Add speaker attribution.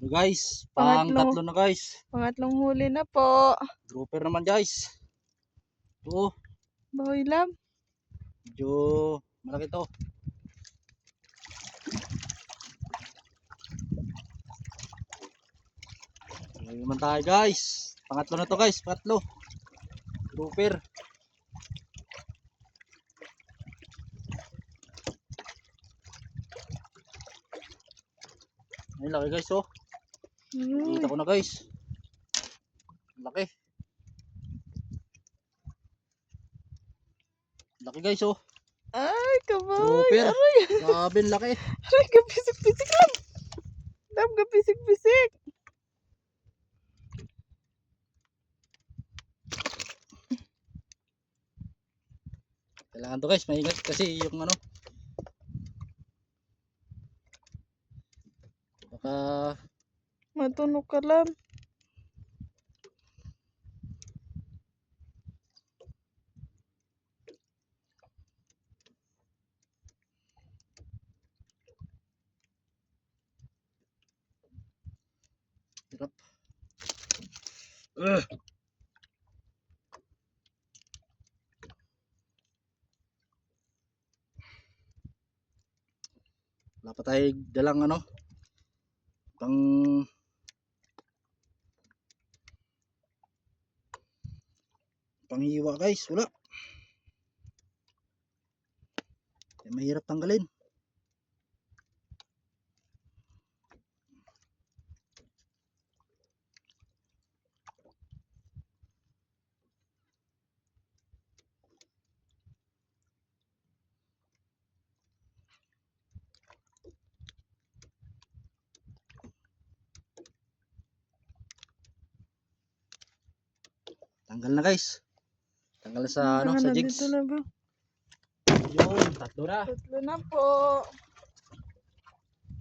Speaker 1: So guys, pang tatlo na guys.
Speaker 2: Pangatlong huli na po.
Speaker 1: Grouper naman guys. Ito,
Speaker 2: Bahoy lam.
Speaker 1: medyo malaki to. Ayun naman tayo guys. Pangatlo na to guys, pangatlo. Grouper. Ay, laki guys oh. Kita ko na guys. Laki. Laki guys oh.
Speaker 2: Ay, kaboy.
Speaker 1: Grouper.
Speaker 2: Aray.
Speaker 1: Grabe laki.
Speaker 2: Aray, kapisik-pisik lang. Lam, kapisik-pisik.
Speaker 1: Kailangan to guys, maingat kasi yung ano. Baka
Speaker 2: Matunog ka lam.
Speaker 1: hirap. Wala pa tayo dalang ano. Panghiwa guys, wala. Mahirap tanggalin. Tanggal na guys. Tanggal na sa ano, sa jigs.
Speaker 2: Dito na ba?
Speaker 1: Yun, tatlo na.
Speaker 2: Tatlo na po.